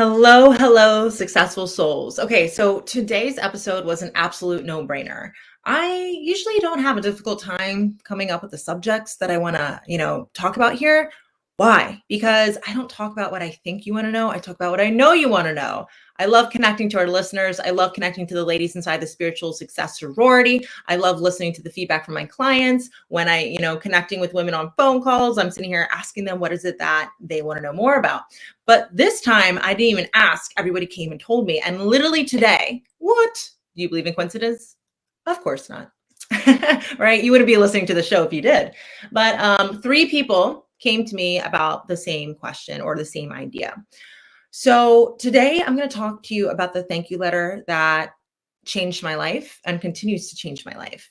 Hello, hello, successful souls. Okay, so today's episode was an absolute no-brainer. I usually don't have a difficult time coming up with the subjects that I want to, talk about here. Why? Because I don't talk about what I think you want to know. I talk about what I know you want to know. I love connecting to our listeners. I love connecting to the ladies inside the spiritual success sorority. I love listening to the feedback from my clients when connecting with women on phone calls. I'm sitting here asking them what is it that they want to know more about. But this time I didn't even ask. Everybody came and told me. And literally today, what? Do you believe in coincidence? Of course not. Right? You wouldn't be listening to the show if you did. But three people came to me about the same question or the same idea. So today I'm going to talk to you about the thank you letter that changed my life and continues to change my life.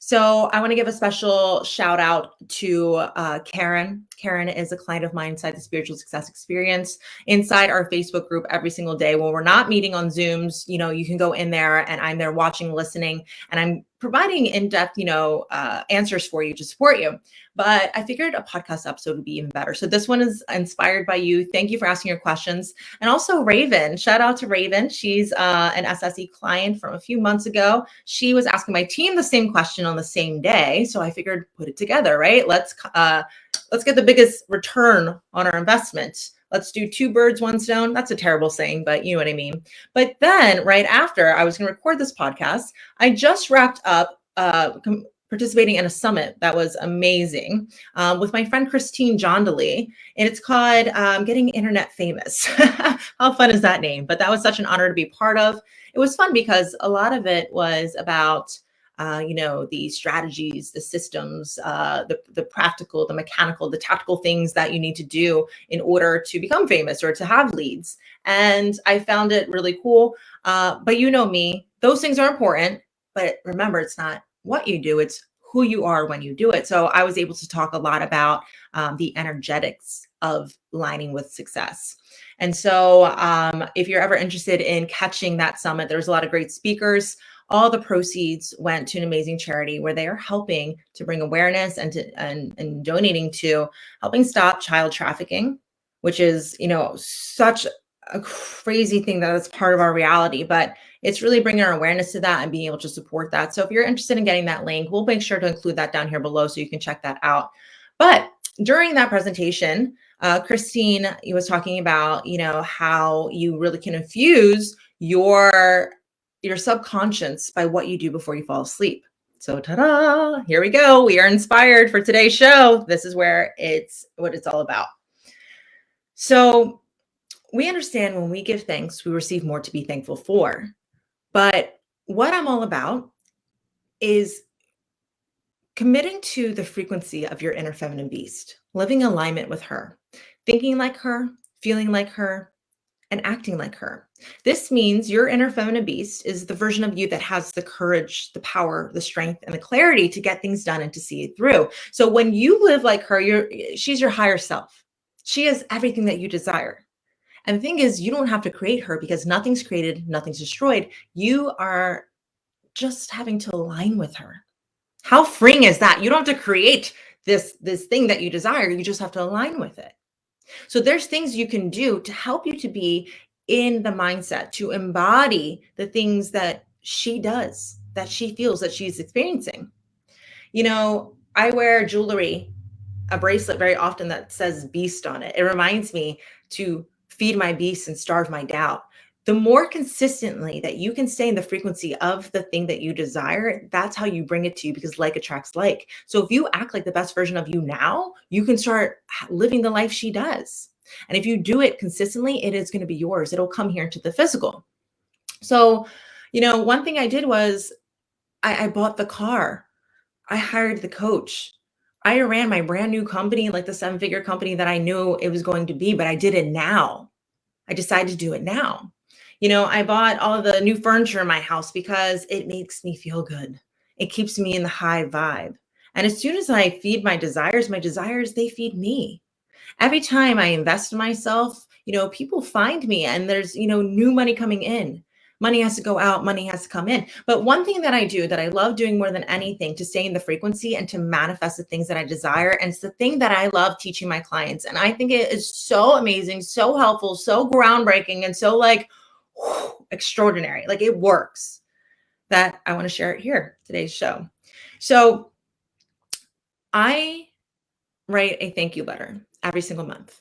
So I want to give a special shout out to Karen. Karen is a client of mine inside the Spiritual Success Experience, inside our Facebook group every single day. When we're not meeting on Zooms, you can go in there and I'm there watching, listening, and I'm providing in-depth, answers for you to support you. But I figured a podcast episode would be even better. So this one is inspired by you. Thank you for asking your questions. And also Raven, shout out to Raven. She's an SSE client from a few months ago. She was asking my team the same question on the same day. So I figured put it together, right? Let's get the biggest return on our investment. Let's do two birds, one stone. That's a terrible saying, but you know what I mean. But then right after I was going to record this podcast, I just wrapped up participating in a summit that was amazing with my friend Christine Jondalee, and it's called Getting Internet Famous. How fun is that name? But that was such an honor to be part of. It was fun because a lot of it was about the strategies, the systems, the practical, the mechanical, the tactical things that you need to do in order to become famous or to have leads. And I found it really cool. But you know me, those things are important. But remember, it's not what you do, it's who you are when you do it. So I was able to talk a lot about the energetics of lining with success. And so if you're ever interested in catching that summit, there's a lot of great speakers. All the proceeds went to an amazing charity where they are helping to bring awareness and donating to helping stop child trafficking, which is, such a crazy thing that is part of our reality, but it's really bringing our awareness to that and being able to support that. So if you're interested in getting that link, we'll make sure to include that down here below so you can check that out. But during that presentation, Christine was talking about, how you really can infuse your subconscious by what you do before you fall asleep. So ta-da, here we go. We are inspired for today's show. This is what it's all about. So we understand when we give thanks, we receive more to be thankful for. But what I'm all about is committing to the frequency of your inner feminine beast, living in alignment with her, thinking like her, feeling like her, and acting like her. This means your inner feminine beast is the version of you that has the courage, the power, the strength, and the clarity to get things done and to see it through. So when you live like her, she's your higher self. She is everything that you desire. And the thing is, you don't have to create her because nothing's created, nothing's destroyed. You are just having to align with her. How freeing is that? You don't have to create this thing that you desire. You just have to align with it. So there's things you can do to help you to be in the mindset, to embody the things that she does, that she feels, that she's experiencing. I wear jewelry, a bracelet very often that says beast on it. It reminds me to feed my beast and starve my doubt. The more consistently that you can stay in the frequency of the thing that you desire, that's how you bring it to you, because like attracts like. So if you act like the best version of you now, you can start living the life she does. And if you do it consistently, it is going to be yours. It'll come here into the physical. So, one thing I did was I bought the car. I hired the coach. I ran my brand new company, like the 7-figure company that I knew it was going to be, but I did it now. I decided to do it now. I bought all of the new furniture in my house because it makes me feel good. It keeps me in the high vibe. And as soon as I feed my desires, they feed me. Every time I invest in myself, people find me and there's, new money coming in. Money has to go out, money has to come in. But one thing that I do that I love doing more than anything to stay in the frequency and to manifest the things that I desire. And it's the thing that I love teaching my clients. And I think it is so amazing, so helpful, so groundbreaking, and so like extraordinary. Like it works, that I want to share it here, today's show. So I write a thank you letter every single month.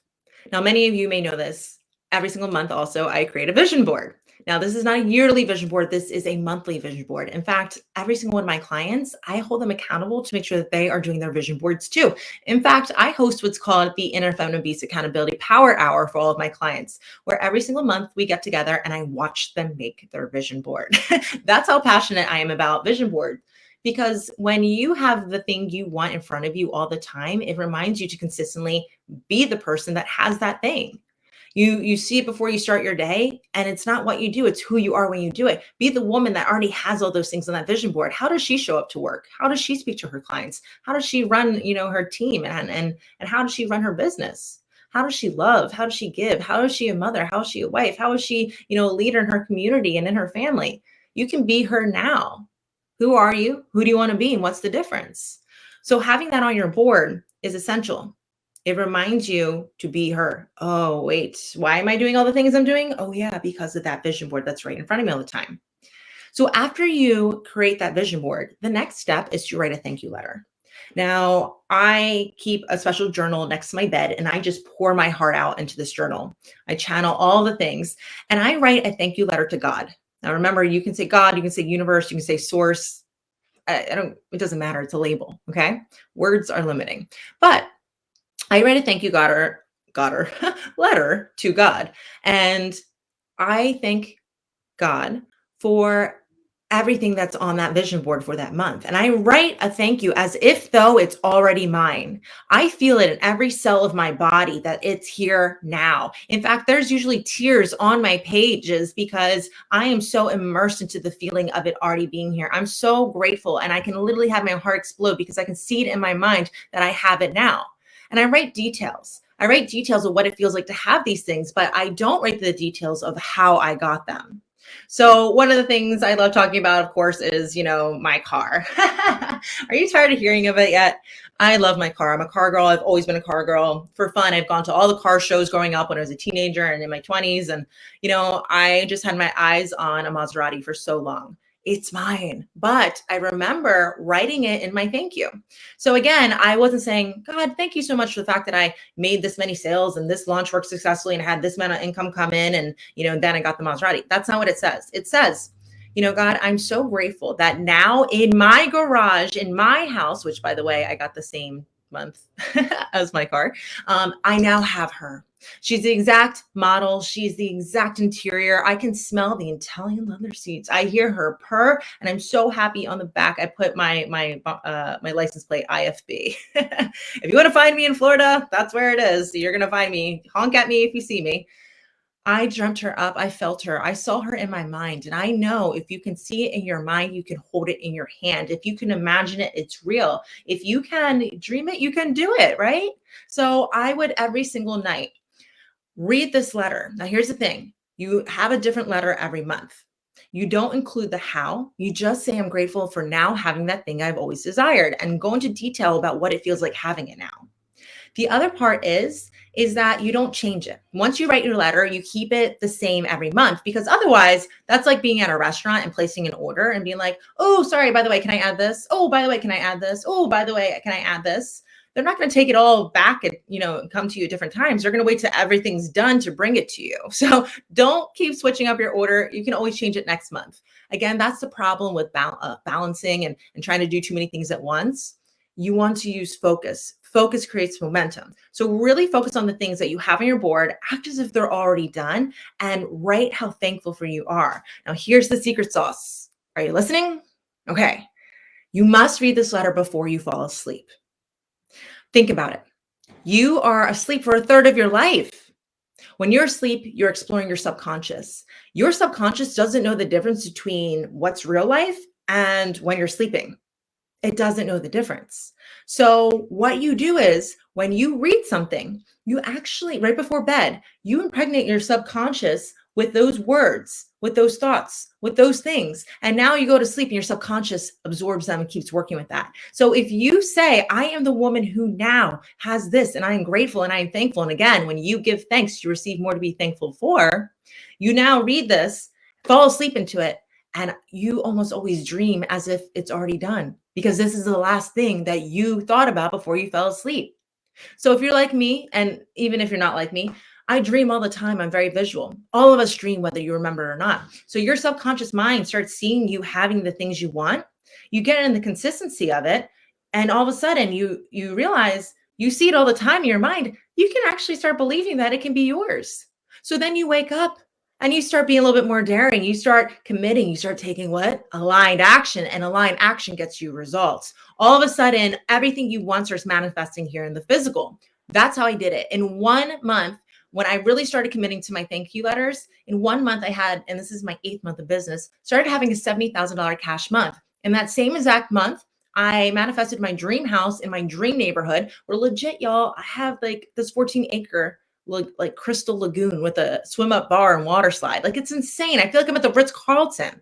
Now, many of you may know this. Every single month, also, I create a vision board. Now, this is not a yearly vision board. This is a monthly vision board. In fact, every single one of my clients, I hold them accountable to make sure that they are doing their vision boards too. In fact, I host what's called the Inner Feminine Beast Accountability Power Hour for all of my clients, where every single month we get together and I watch them make their vision board. That's how passionate I am about vision board. Because when you have the thing you want in front of you all the time, it reminds you to consistently be the person that has that thing. You see it before you start your day, and it's not what you do, it's who you are when you do it. Be the woman that already has all those things on that vision board. How does she show up to work? How does she speak to her clients? How does she run, her team, and how does she run her business? How does she love? How does she give? How is she a mother? How is she a wife? How is she, a leader in her community and in her family? You can be her now. Who are you? Who do you want to be? And what's the difference? So having that on your board is essential. It reminds you to be her. Oh, wait, why am I doing all the things I'm doing? Oh, yeah, because of that vision board that's right in front of me all the time. So after you create that vision board, the next step is to write a thank you letter. Now, I keep a special journal next to my bed and I just pour my heart out into this journal. I channel all the things and I write a thank you letter to God. Now, remember, you can say God, you can say universe, you can say source. It doesn't matter. It's a label. Okay. Words are limiting, but I write a thank you letter to God. And I thank God for everything that's on that vision board for that month. And I write a thank you as if though it's already mine. I feel it in every cell of my body that it's here now. In fact, there's usually tears on my pages because I am so immersed into the feeling of it already being here. I'm so grateful and I can literally have my heart explode because I can see it in my mind that I have it now. And I write details. I write details of what it feels like to have these things, but I don't write the details of how I got them. So one of the things I love talking about, of course, is, my car. Are you tired of hearing of it yet? I love my car. I'm a car girl. I've always been a car girl. For fun, I've gone to all the car shows growing up when I was a teenager and in my 20s. And, I just had my eyes on a Maserati for so long. It's mine. But I remember writing it in my thank you. So again, I wasn't saying, God, thank you so much for the fact that I made this many sales and this launch worked successfully and I had this amount of income come in and, then I got the Maserati. That's not what it says. It says, God, I'm so grateful that now in my garage, in my house, which by the way, I got the same month as my car, I now have her. She's the exact model. She's the exact interior. I can smell the Italian leather seats. I hear her purr, and I'm so happy. On the back, I put my license plate IFB. If you want to find me in Florida, that's where it is. You're gonna find me. Honk at me if you see me. I dreamt her up. I felt her. I saw her in my mind. And I know if you can see it in your mind, you can hold it in your hand. If you can imagine it, it's real. If you can dream it, you can do it, right? So I would every single night read this letter. Now, here's the thing. You have a different letter every month. You don't include the how. You just say, I'm grateful for now having that thing I've always desired and go into detail about what it feels like having it now. The other part is that you don't change it. Once you write your letter, you keep it the same every month because otherwise that's like being at a restaurant and placing an order and being like, oh, sorry, by the way, can I add this? Oh, by the way, can I add this? Oh, by the way, can I add this? They're not going to take it all back and, come to you at different times. They're going to wait till everything's done to bring it to you. So don't keep switching up your order. You can always change it next month. Again, that's the problem with balancing and trying to do too many things at once. You want to use focus. Focus creates momentum. So really focus on the things that you have on your board, act as if they're already done, and write how thankful for you are. Now, here's the secret sauce. Are you listening? Okay. You must read this letter before you fall asleep. Think about it. You are asleep for a third of your life. When you're asleep, you're exploring your subconscious. Your subconscious doesn't know the difference between what's real life and when you're sleeping. It doesn't know the difference. So what you do is when you read something, you actually, right before bed, you impregnate your subconscious with those words, with those thoughts, with those things. And now you go to sleep and your subconscious absorbs them and keeps working with that. So if you say, I am the woman who now has this, and I am grateful and I am thankful. And again, when you give thanks, you receive more to be thankful for. You now read this, fall asleep into it, and you almost always dream as if it's already done because this is the last thing that you thought about before you fell asleep. So if you're like me, and even if you're not like me, I dream all the time. I'm very visual. All of us dream, whether you remember it or not. So your subconscious mind starts seeing you having the things you want. You get in the consistency of it, and all of a sudden you realize you see it all the time in your mind. You can actually start believing that it can be yours. So then you wake up and you start being a little bit more daring. You start committing. You start taking what? Aligned action, and aligned action gets you results. All of a sudden, everything you want starts manifesting here in the physical. That's how I did it. In 1 month, when I really started committing to my thank you letters, in 1 month I had, and this is my 8th month of business, started having a $70,000 cash month. In that same exact month, I manifested my dream house in my dream neighborhood. Where legit, y'all, I have like this 14-acre like crystal lagoon with a swim up bar and water slide. Like, it's insane. I feel like I'm at the Ritz-Carlton.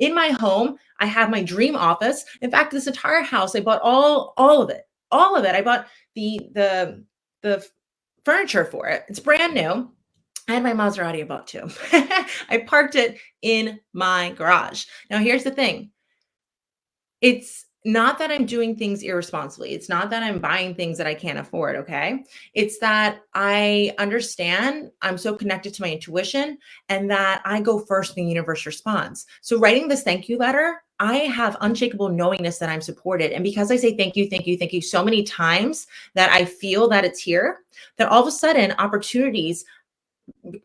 In my home, I have my dream office. In fact, this entire house, I bought all of it. All of it. I bought the furniture for it. It's brand new. I had my Maserati I bought too. I parked it in my garage. Now, here's the thing. It's not that I'm doing things irresponsibly. It's not that I'm buying things that I can't afford. Okay. It's that I understand I'm so connected to my intuition and that I go first and the universe responds. So, writing this thank you letter, I have unshakable knowingness that I'm supported. And because I say thank you, thank you, thank you so many times that I feel that it's here, that all of a sudden opportunities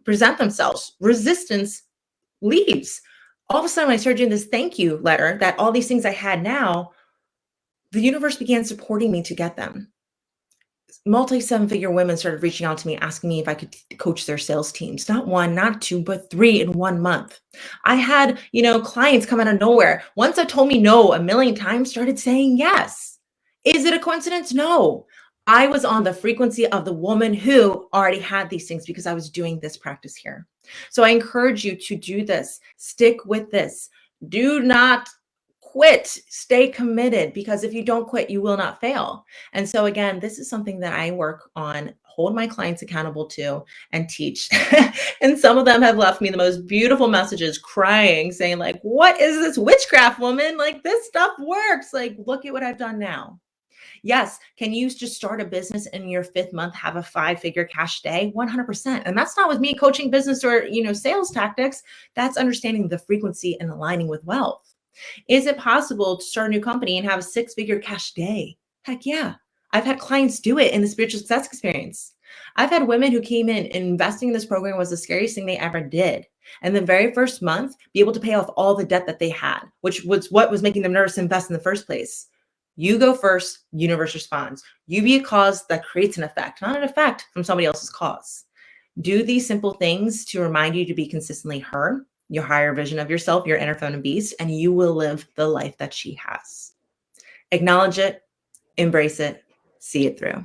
present themselves, resistance leaves. All of a sudden, when I started doing this thank you letter, that all these things I had now, the universe began supporting me to get them. Multi 7-figure women started reaching out to me, asking me if I could coach their sales teams. Not one, not two, but 3 in 1 month. I had, clients come out of nowhere. Once that told me no a million times, started saying yes. Is it a coincidence? No. I was on the frequency of the woman who already had these things because I was doing this practice here. So I encourage you to do this. Stick with this. Do not quit. Stay committed, because if you don't quit, you will not fail. And so again, this is something that I work on, hold my clients accountable to, and teach. And some of them have left me the most beautiful messages, crying, saying like, what is this witchcraft, woman? Like, this stuff works. Like, look at what I've done now. Yes. Can you just start a business in your 5th month, have a 5-figure cash day? 100%. And that's not with me coaching business or, sales tactics. That's understanding the frequency and aligning with wealth. Is it possible to start a new company and have a 6-figure cash day? Heck yeah. I've had clients do it in the spiritual success experience. I've had women who came in and investing in this program was the scariest thing they ever did. And the very first month, be able to pay off all the debt that they had, which was what was making them nervous to invest in the first place. You go first, universe responds. You be a cause that creates an effect, not an effect from somebody else's cause. Do these simple things to remind you to be consistently her, your higher vision of yourself, your inner feminine beast, and you will live the life that she has. Acknowledge it, embrace it, see it through.